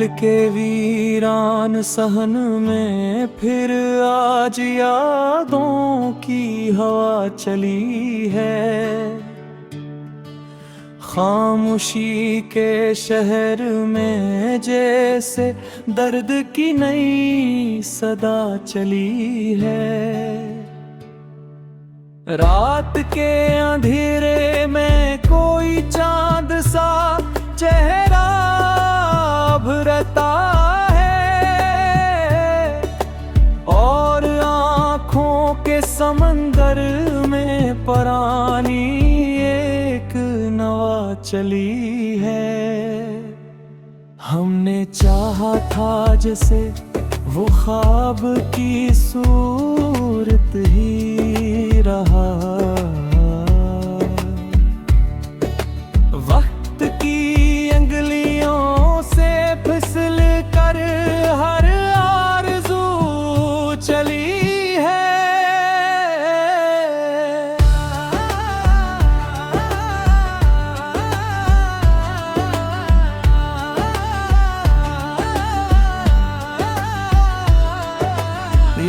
दिल के वीरान सहन में फिर आज यादों की हवा चली है। खामोशी के शहर में जैसे दर्द की नई सदा चली है। रात के अंधेरे में कोई चांद सा चेहरा भरता है और आँखों के समंदर में परानी एक नवा चली है। हमने चाहा था जैसे वो ख्वाब की सूरत ही रहा। वक्त की अंगलियों से फिसल कर हर आरज़ू चली है।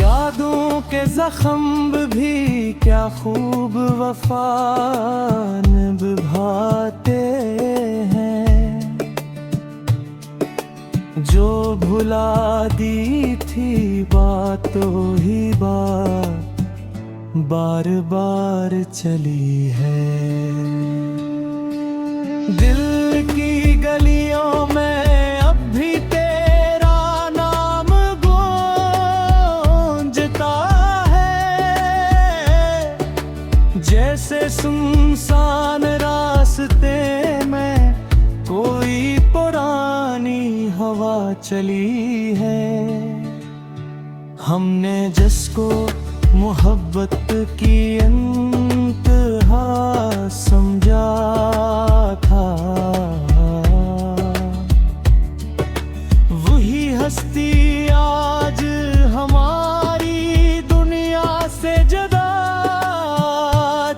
यादों के जख्म भी क्या खूब वफा निभाते हैं, जो भुला दी थी बातों ही बार बार चली है। दिल की गलियों में अब भी तेरा नाम गूंजता है, जैसे सुनसान रास्ते में कोई पुरानी हवा चली है। हमने जिसको मोहब्बत की इंतहा समझा था, वही हस्ती आज हमारी दुनिया से जुदा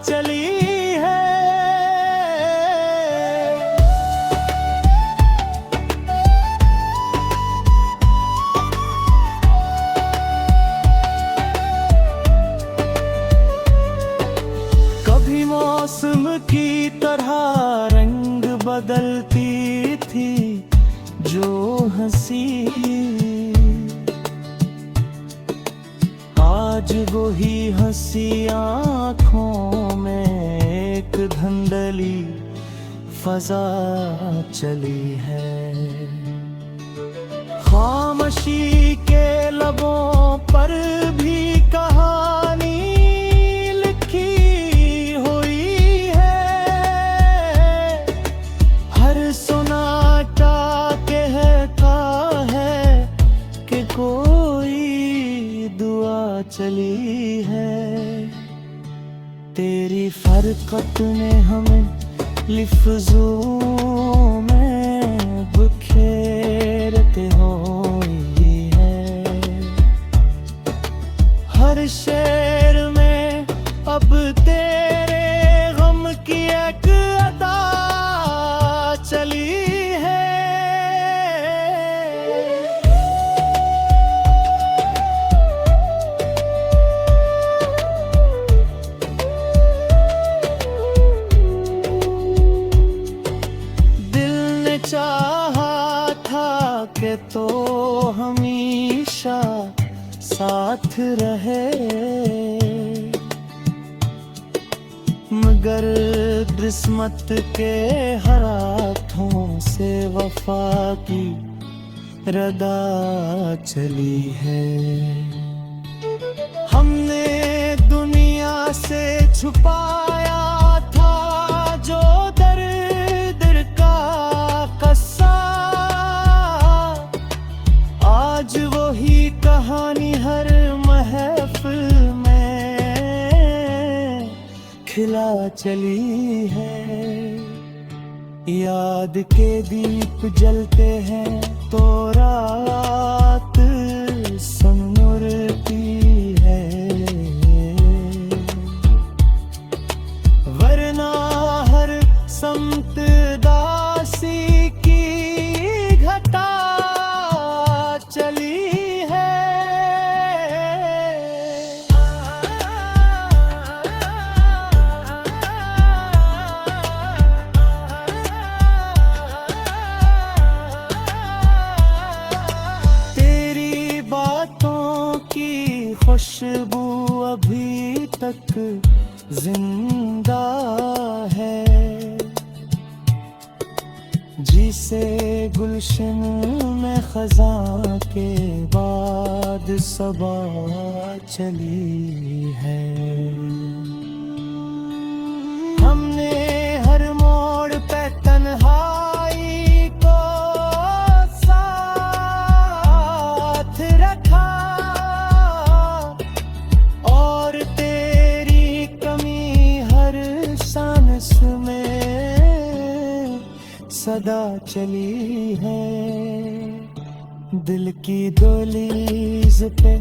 चली है। कभी मौसम की तरह रंग बदलती थी जो हंसी, आज वही हंसी आँखों में एक धुंधली फजा चली है। खामोशी के लबों पर भी कहानी लिखी हुई है। हर सुनाटा कहता है कि कोई दुआ चली है। तेरी फरकत ने हमें लिफ्ज़ों में बिखेरते हुई है। हर शेर में अब तेरे गम की एक अदा चली है। चाहा था कि तो हमेशा साथ रहे, मगर किस्मत के हाथों से वफा की रदा चली है। हमने दुनिया से छुपाया था जो दर्द का कस्सा, आज वही कहानी हर महफिल में खिला चली है। याद के दीप जलते हैं तो रात सनमुरती है, वरना हर समत दासी की घटा खुशबू अभी तक जिंदा है, जिसे गुलशन में खज़ां के बाद सबा चली है। हमने हर मोड़ पे तन्हाई को साथ रखा, और तेरी कमी हर सांस में सदा चली है। दिल की दहलीज पे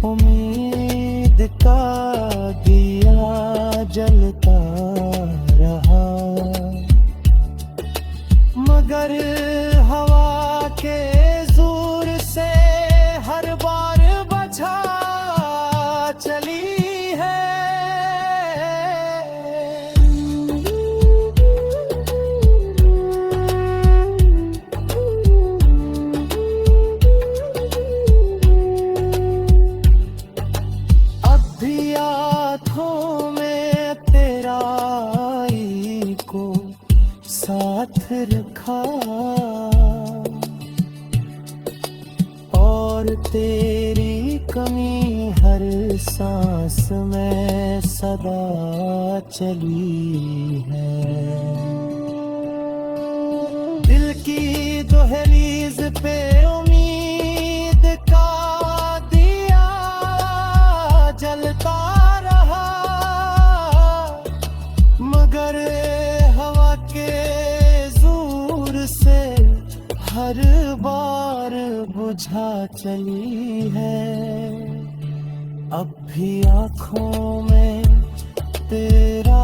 उम्मीद का दिया जलता रहा, मगर हवा के जोर से हर बार बुझा चली है। साथ रखा, और तेरी कमी हर सांस में सदा चली है। दिल की दहलीज पे उम्मीद का दिया जलता रहा, मगर हर बार बुझा चली है। अब भी आँखों में तेरा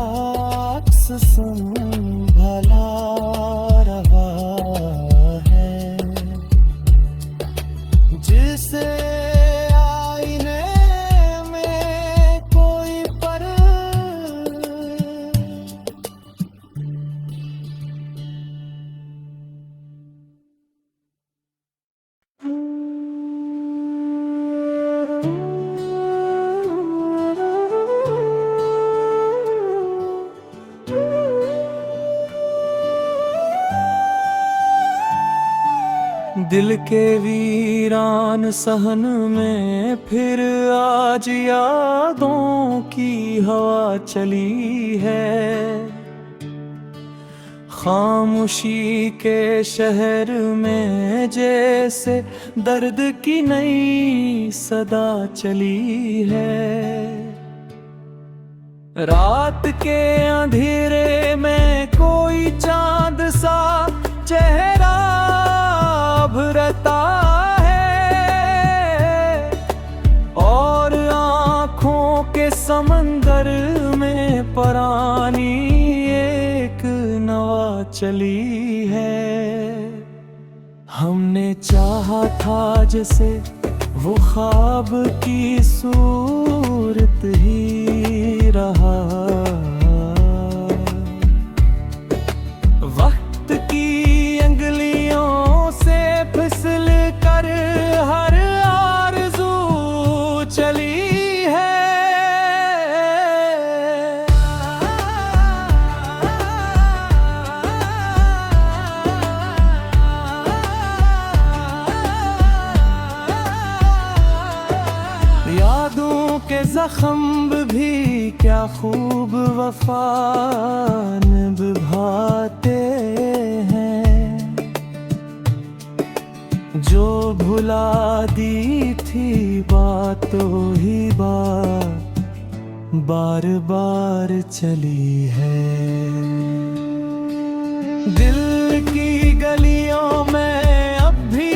अक्स संभला रहा है, जिसे आईने में कोई पर दिल के वीरान सहन में फिर आज यादों की हवा चली है। खामोशी के शहर में जैसे दर्द की नई सदा चली है। रात के अंधेरे में कोई चांद सा चेहरा भरता है, और आँखों के समंदर में परानी एक नवा चली है। हमने चाहा था जैसे वो ख्वाब की सूरत ही रहा, वक्त की अंगलियों से फिसल कर हर आरज़ू चली है। यादों के जख्म भी क्या खूब वफा निभाते हैं, जो भुला दी थी बातों ही बार बार चली है। दिल की गलियों में अब भी